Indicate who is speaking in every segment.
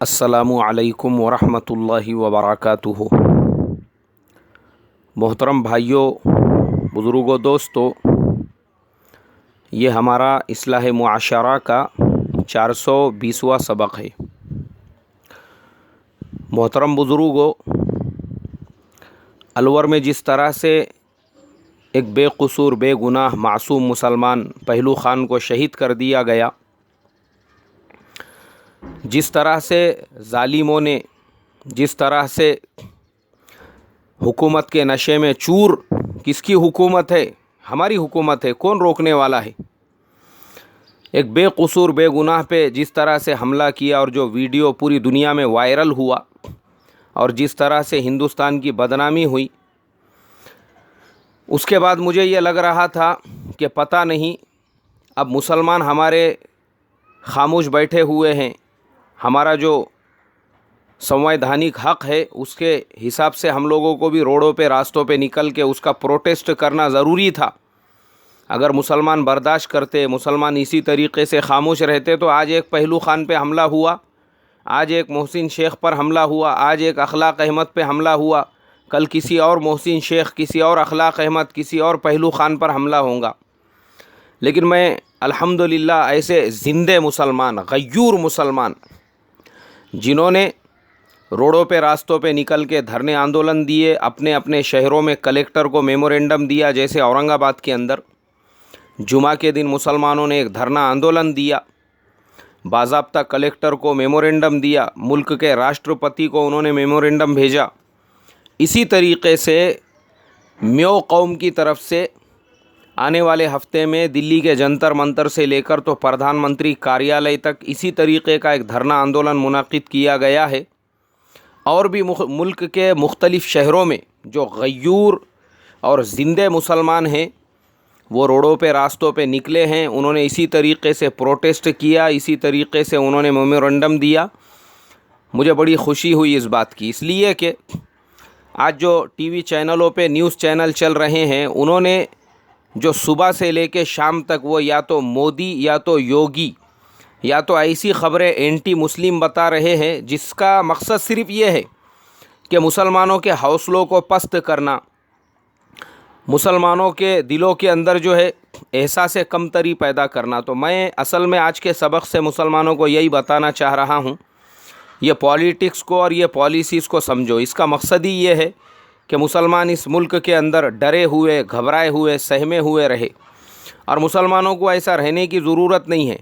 Speaker 1: अस्सलामु अलैकुम वरहमतुल्लाहि वबरकातुहू। मोहतरम भाइयों, बुज़ुर्गों, दोस्तों, ये हमारा इस्लाह मुआशरा का 420वां सबक है। मोहतरम बुज़ुर्गों, अलवर में जिस तरह से एक बेकसूर बेगुनाह मासूम मुसलमान पहलू ख़ान को शहीद कर दिया गया, जिस तरह से जालिमों ने, जिस तरह से हुकूमत के नशे में चूर, किसकी हुकूमत है? हमारी हुकूमत है, कौन रोकने वाला है? एक बेकसूर बेगुनाह पे जिस तरह से हमला किया और जो वीडियो पूरी दुनिया में वायरल हुआ और जिस तरह से हिंदुस्तान की बदनामी हुई, उसके बाद मुझे ये लग रहा था कि पता नहीं अब मुसलमान हमारे खामोश बैठे हुए हैं। हमारा जो संवैधानिक हक़ है उसके हिसाब से हम लोगों को भी रोडों पे, रास्तों पे निकल के उसका प्रोटेस्ट करना ज़रूरी था। अगर मुसलमान बर्दाश्त करते, मुसलमान इसी तरीक़े से खामोश रहते, तो आज एक पहलू ख़ान पे हमला हुआ, आज एक मोहसिन शेख पर हमला हुआ, आज एक अखलाक अहमद पे हमला हुआ, कल किसी और मोहसिन शेख, किसी और अखलाक अहमद, किसी और पहलू ख़ान पर हमला होगा। लेकिन मैं अल्हम्दुलिल्लाह ऐसे ज़िंदे मुसलमान, गयूर मुसलमान, जिन्होंने रोडों पे, रास्तों पे निकल के धरने आंदोलन दिए, अपने अपने शहरों में कलेक्टर को मेमोरेंडम दिया, जैसे औरंगाबाद के अंदर जुमा के दिन मुसलमानों ने एक धरना आंदोलन दिया, बाज़ाब्ता कलेक्टर को मेमोरेंडम दिया, मुल्क के राष्ट्रपति को उन्होंने मेमोरेंडम भेजा। इसी तरीक़े से म्यो कौम की तरफ से आने वाले हफ्ते में दिल्ली के जंतर मंतर से लेकर तो प्रधानमंत्री कार्यालय तक इसी तरीक़े का एक धरना आंदोलन मुनाकिद किया गया है। और भी मुल्क के मुख्तलिफ़ शहरों में जो गयूर और ज़िंदे मुसलमान हैं वो रोडों पे, रास्तों पे निकले हैं। उन्होंने इसी तरीक़े से प्रोटेस्ट किया, इसी तरीक़े से उन्होंने मेमोरेंडम दिया। मुझे बड़ी खुशी हुई इस बात की, इसलिए कि आज जो टीवी चैनलों पे न्यूज़ चैनल चल रहे हैं, उन्होंने जो सुबह से लेके शाम तक वो या तो मोदी या तो योगी या तो ऐसी ख़बरें एंटी मुस्लिम बता रहे हैं जिसका मकसद सिर्फ़ ये है कि मुसलमानों के हौसलों को पस्त करना, मुसलमानों के दिलों के अंदर जो है एहसास कमतरी पैदा करना। तो मैं असल में आज के सबक से मुसलमानों को यही बताना चाह रहा हूँ, ये पॉलिटिक्स को और ये पॉलिसीज़ को समझो। इसका मकसद ही ये है कि मुसलमान इस मुल्क के अंदर डरे हुए, घबराए हुए, सहमे हुए रहे। और मुसलमानों को ऐसा रहने की ज़रूरत नहीं है।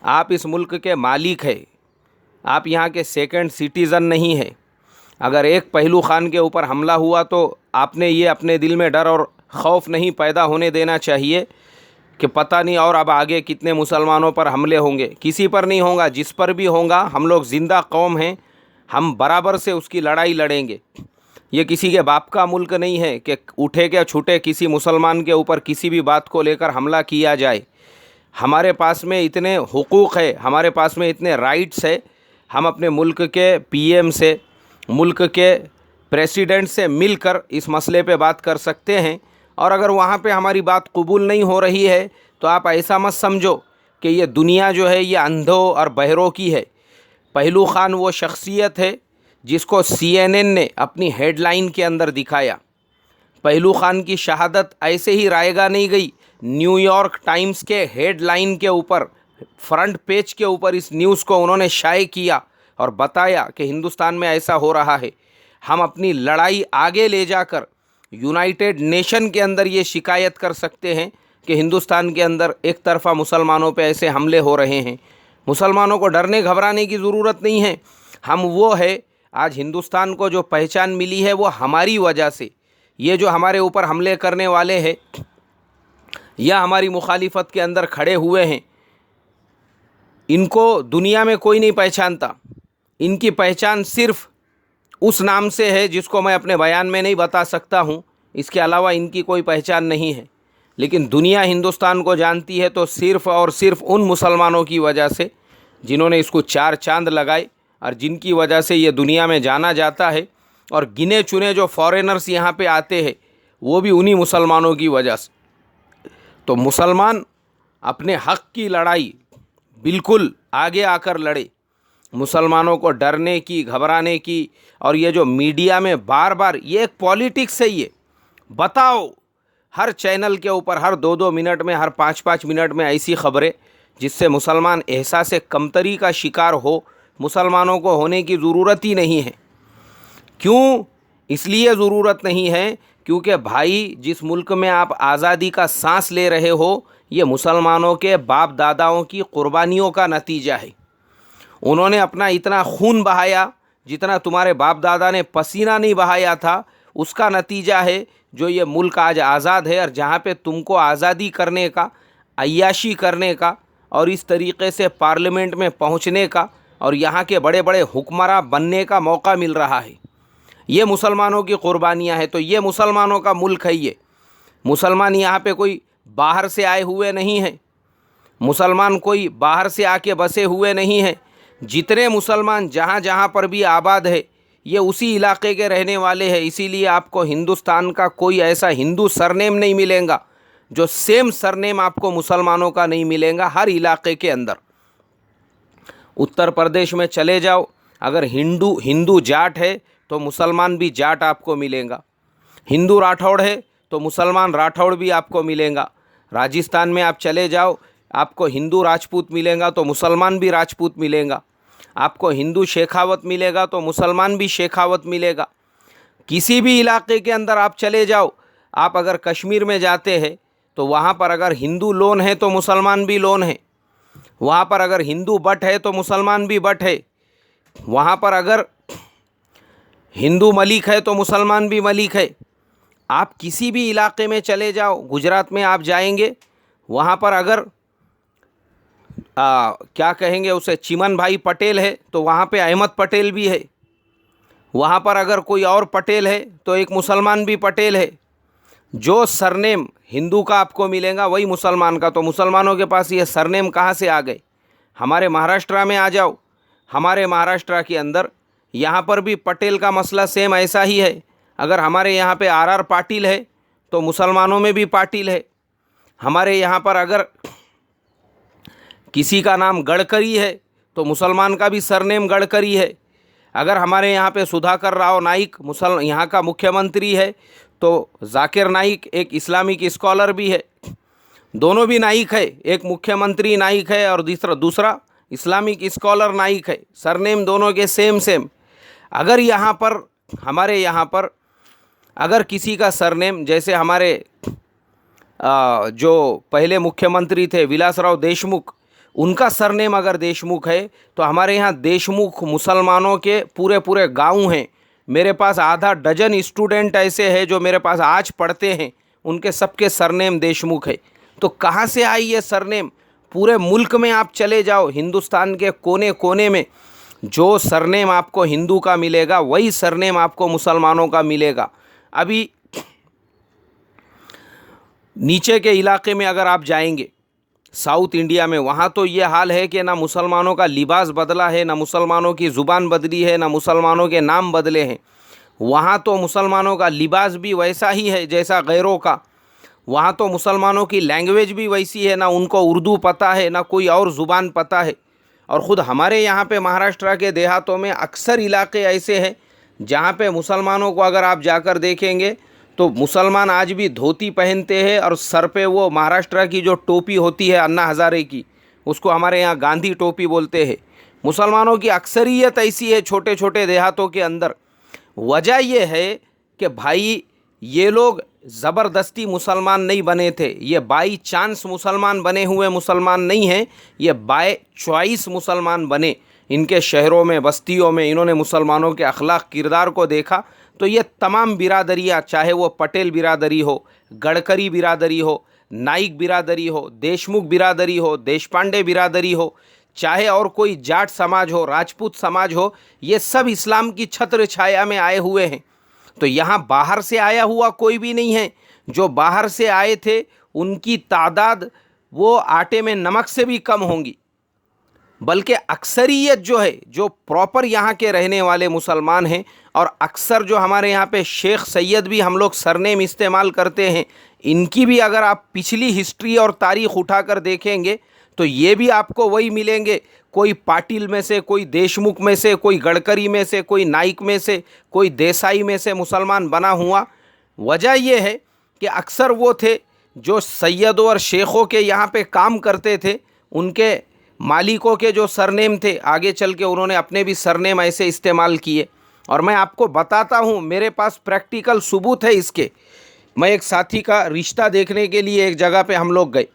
Speaker 1: आप इस मुल्क के मालिक हैं, आप यहाँ के सेकंड सिटीज़न नहीं हैं। अगर एक पहलू ख़ान के ऊपर हमला हुआ तो आपने ये अपने दिल में डर और खौफ नहीं पैदा होने देना चाहिए कि पता नहीं और अब आगे कितने मुसलमानों पर हमले होंगे। किसी पर नहीं होगा, जिस पर भी होगा हम लोग ज़िंदा कौम हैं, हम बराबर से उसकी लड़ाई लड़ेंगे। ये किसी के बाप का मुल्क नहीं है कि उठे के छूटे किसी मुसलमान के ऊपर किसी भी बात को लेकर हमला किया जाए। हमारे पास में इतने हुकूक़ है, हमारे पास में इतने राइट्स है, हम अपने मुल्क के पीएम से, मुल्क के प्रेसिडेंट से मिलकर इस मसले पे बात कर सकते हैं। और अगर वहाँ पे हमारी बात कबूल नहीं हो रही है तो आप ऐसा मत समझो कि ये दुनिया जो है ये अंधों और बहरों की है। पहलू ख़ान वो शख्सियत है जिसको CNN ने अपनी हेडलाइन के अंदर दिखाया। पहलू ख़ान की शहादत ऐसे ही रायगा नहीं गई, न्यूयॉर्क टाइम्स के हेडलाइन के ऊपर, फ्रंट पेज के ऊपर इस न्यूज़ को उन्होंने शाये किया और बताया कि हिंदुस्तान में ऐसा हो रहा है। हम अपनी लड़ाई आगे ले जाकर यूनाइटेड नेशन के अंदर ये शिकायत कर सकते हैं कि हिंदुस्तान के अंदर एक तरफ़ा मुसलमानों पे ऐसे हमले हो रहे हैं। मुसलमानों को डरने घबराने की ज़रूरत नहीं है। हम वो है, आज हिंदुस्तान को जो पहचान मिली है वो हमारी वजह से। ये जो हमारे ऊपर हमले करने वाले हैं या हमारी मुखालिफत के अंदर खड़े हुए हैं, इनको दुनिया में कोई नहीं पहचानता। इनकी पहचान सिर्फ़ उस नाम से है जिसको मैं अपने बयान में नहीं बता सकता हूँ, इसके अलावा इनकी कोई पहचान नहीं है। लेकिन दुनिया हिंदुस्तान को जानती है तो सिर्फ़ और सिर्फ उन मुसलमानों की वजह से जिन्होंने इसको चार चांद लगाए और जिनकी वजह से ये दुनिया में जाना जाता है। और गिने चुने जो फॉरेनर्स यहाँ पे आते हैं वो भी उन्हीं मुसलमानों की वजह से। तो मुसलमान अपने हक़ की लड़ाई बिल्कुल आगे आकर लड़े। मुसलमानों को डरने की, घबराने की, और ये जो मीडिया में बार बार ये एक पॉलिटिक्स है। ये बताओ हर चैनल के ऊपर हर 2-2 मिनट में, हर 5-5 मिनट में ऐसी खबरें जिससे मुसलमान एहसास कमतरी का शिकार हो। मुसलमानों को होने की ज़रूरत ही नहीं है। क्यों? इसलिए ज़रूरत नहीं है क्योंकि भाई जिस मुल्क में आप आज़ादी का सांस ले रहे हो, ये मुसलमानों के बाप दादाओं की कुर्बानियों का नतीजा है। उन्होंने अपना इतना खून बहाया जितना तुम्हारे बाप दादा ने पसीना नहीं बहाया था, उसका नतीजा है जो ये मुल्क आज आज़ाद है। और जहाँ पे तुमको आज़ादी करने का, अय्याशी करने का और इस तरीक़े से पार्लियामेंट में पहुँचने का और यहाँ के बड़े बड़े हुक्मरान बनने का मौका मिल रहा है, ये मुसलमानों की कुर्बानियाँ हैं। तो ये मुसलमानों का मुल्क है। ये मुसलमान यहाँ पे कोई बाहर से आए हुए नहीं हैं, मुसलमान कोई बाहर से आके बसे हुए नहीं हैं। जितने मुसलमान जहाँ जहाँ पर भी आबाद है, ये उसी इलाके के रहने वाले हैं। इसीलिए आपको हिंदुस्तान का कोई ऐसा हिंदू सरनेम नहीं मिलेगा जो सेम सरनेम आपको मुसलमानों का नहीं मिलेगा हर इलाके के अंदर। उत्तर प्रदेश में चले जाओ, अगर हिंदू जाट है तो मुसलमान भी जाट आपको मिलेगा। हिंदू राठौड़ है तो मुसलमान राठौड़ भी आपको मिलेगा। राजस्थान में आप चले जाओ, आपको हिंदू राजपूत मिलेगा तो मुसलमान भी राजपूत मिलेगा। आपको हिंदू शेखावत मिलेगा तो मुसलमान भी शेखावत मिलेगा। किसी भी इलाके के अंदर आप चले जाओ, आप अगर कश्मीर में जाते हैं तो वहाँ पर अगर हिंदू लोन है तो मुसलमान भी लोन है। वहाँ पर अगर हिंदू बट है तो मुसलमान भी बट है। वहाँ पर अगर हिंदू मलिक है तो मुसलमान भी मलिक है। आप किसी भी इलाके में चले जाओ, गुजरात में आप जाएंगे, वहाँ पर अगर क्या कहेंगे उसे, चिमन भाई पटेल है तो वहाँ पे अहमद पटेल भी है। वहाँ पर अगर कोई और पटेल है तो एक मुसलमान भी पटेल है। जो सरनेम हिंदू का आपको मिलेगा वही मुसलमान का। तो मुसलमानों के पास ये सरनेम कहाँ से आ गए? हमारे महाराष्ट्र में आ जाओ, हमारे महाराष्ट्र के अंदर यहाँ पर भी पटेल का मसला सेम ऐसा ही है। अगर हमारे यहाँ पे आर पाटिल है तो मुसलमानों में भी पाटिल है। हमारे यहाँ पर अगर किसी का नाम गडकरी है तो मुसलमान का भी सरनेम गडकरी है। अगर हमारे यहाँ पे सुधाकर राव नाइक यहाँ का मुख्यमंत्री है तो जाकिर नाइक एक इस्लामिक स्कॉलर भी है। दोनों भी नाइक है, एक मुख्यमंत्री नाइक है और दूसरा इस्लामिक स्कॉलर नाइक है। सरनेम दोनों के सेम। अगर यहाँ पर हमारे यहाँ पर अगर किसी का सरनेम, जैसे हमारे जो पहले मुख्यमंत्री थे विलासराव देशमुख, उनका सरनेम अगर देशमुख है तो हमारे यहाँ देशमुख मुसलमानों के पूरे गांव हैं। मेरे पास आधा डजन स्टूडेंट ऐसे हैं जो मेरे पास आज पढ़ते हैं, उनके सबके सरनेम देशमुख है। तो कहाँ से आई ये सरनेम? पूरे मुल्क में आप चले जाओ, हिंदुस्तान के कोने कोने में जो सरनेम आपको हिंदू का मिलेगा वही सरनेम आपको मुसलमानों का मिलेगा। अभी नीचे के इलाके में अगर आप जाएंगे साउथ इंडिया में, वहाँ तो ये हाल है कि ना मुसलमानों का लिबास बदला है, ना मुसलमानों की ज़ुबान बदली है, ना मुसलमानों के नाम बदले हैं। वहाँ तो मुसलमानों का लिबास भी वैसा ही है जैसा गैरों का। वहाँ तो मुसलमानों की लैंग्वेज भी वैसी है, ना उनको उर्दू पता है ना कोई और ज़ुबान पता है। और ख़ुद हमारे यहाँ पे महाराष्ट्र के देहातों में अक्सर इलाके ऐसे हैं जहाँ पे मुसलमानों को अगर आप जाकर देखेंगे तो मुसलमान आज भी धोती पहनते हैं और सर पे वो महाराष्ट्र की जो टोपी होती है अन्ना हज़ारे की, उसको हमारे यहाँ गांधी टोपी बोलते हैं। मुसलमानों की अक्सरियत ऐसी है छोटे छोटे देहातों के अंदर। वजह ये है कि भाई ये लोग ज़बरदस्ती मुसलमान नहीं बने थे, ये बाई चांस मुसलमान बने हुए मुसलमान नहीं हैं, ये बाय चॉइस मुसलमान बने। इनके शहरों में बस्तियों में इन्होंने मुसलमानों के अखलाक किरदार को देखा तो ये तमाम बिरादरियाँ, चाहे वो पटेल बिरादरी हो, गडकरी बिरादरी हो, नाइक बिरादरी हो, देशमुख बिरादरी हो, देशपांडे बिरादरी हो, चाहे और कोई जाट समाज हो, राजपूत समाज हो, ये सब इस्लाम की छत्र छाया में आए हुए हैं। तो यहाँ बाहर से आया हुआ कोई भी नहीं है। जो बाहर से आए थे उनकी तादाद वो आटे में नमक से भी कम होंगी, बल्कि अक्सरियत जो है, जो प्रॉपर यहाँ के रहने वाले मुसलमान हैं, और अक्सर जो हमारे यहाँ पे शेख सैयद भी हम लोग सरनेम इस्तेमाल करते हैं, इनकी भी अगर आप पिछली हिस्ट्री और तारीख़ उठाकर देखेंगे तो ये भी आपको वही मिलेंगे। कोई पाटिल में से, कोई देशमुख में से, कोई गडकरी में से, कोई नाइक में से, कोई देसाई में से मुसलमान बना हुआ। वजह यह है कि अक्सर वो थे जो सैयदों और शेखों के यहाँ पे काम करते थे, उनके मालिकों के जो सरनेम थे, आगे चल के उन्होंने अपने भी सरनेम ऐसे इस्तेमाल किए। और मैं आपको बताता हूँ, मेरे पास प्रैक्टिकल सबूत है इसके। मैं एक साथी का रिश्ता देखने के लिए एक जगह पे हम लोग गए,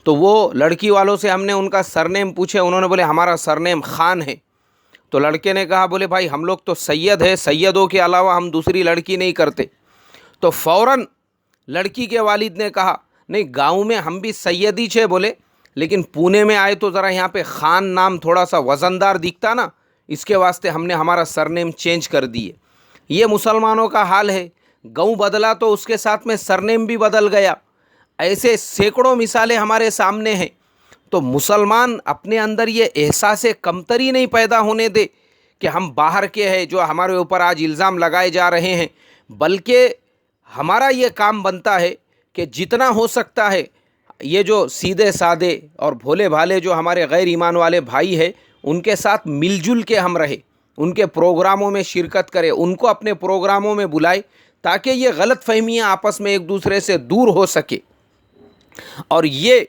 Speaker 1: तो वो लड़की वालों से हमने उनका सरनेम पूछे, उन्होंने बोले हमारा सरनेम खान है। तो लड़के ने कहा, बोले भाई हम लोग तो सैयद है, सैयदों के अलावा हम दूसरी लड़की नहीं करते। तो फ़ौरन लड़की के वालिद ने कहा, नहीं गांव में हम भी सैयद ही छे बोले, लेकिन पुणे में आए तो ज़रा यहाँ पे खान नाम थोड़ा सा वज़नदार दिखता ना, इसके वास्ते हमने हमारा सरनेम चेंज कर दिए। ये मुसलमानों का हाल है, गांव बदला तो उसके साथ में सरनेम भी बदल गया। ऐसे सैकड़ों मिसालें हमारे सामने हैं। तो मुसलमान अपने अंदर ये एहसास कमतरी नहीं पैदा होने दे कि हम बाहर के हैं, जो हमारे ऊपर आज इल्ज़ाम लगाए जा रहे हैं, बल्कि हमारा ये काम बनता है कि जितना हो सकता है ये जो सीधे साधे और भोले भाले जो हमारे गैर ईमान वाले भाई हैं, उनके साथ मिलजुल के हम रहे, उनके प्रोग्रामों में शिरकत करें, उनको अपने प्रोग्रामों में बुलाए, ताकि ये गलत फहमियाँ आपस में एक दूसरे से दूर हो सके। और ये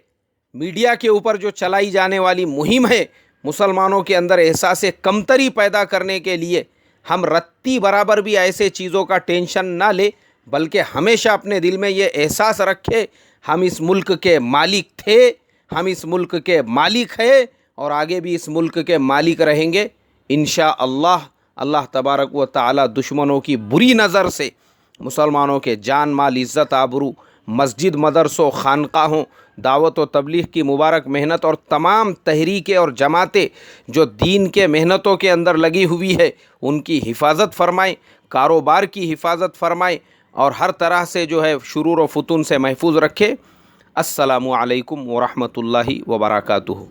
Speaker 1: मीडिया के ऊपर जो चलाई जाने वाली मुहिम है, मुसलमानों के अंदर एहसास कमतरी पैदा करने के लिए, हम रत्ती बराबर भी ऐसे चीज़ों का टेंशन ना ले, बल्कि हमेशा अपने दिल में ये एहसास रखे हम इस मुल्क के मालिक थे, हम इस मुल्क के मालिक हैं और आगे भी इस मुल्क के मालिक रहेंगे इंशाअल्लाह। अल्लाह तबारक व तआला दुश्मनों की बुरी नज़र से मुसलमानों के जान माल इज़्ज़त आबरू, मस्जिद मदरसों खानकाहों, दावत व तबलीग की मुबारक मेहनत और तमाम तहरीकें और जमातें जो दीन के मेहनतों के अंदर लगी हुई है, उनकी हिफाजत फरमाएँ, कारोबार की हिफाजत फरमाएँ और हर तरह से जो है शुरूर व फुतून से महफूज रखे। अस्सलामु अलैकुम व रहमतुल्लाहि व बरकातुहू।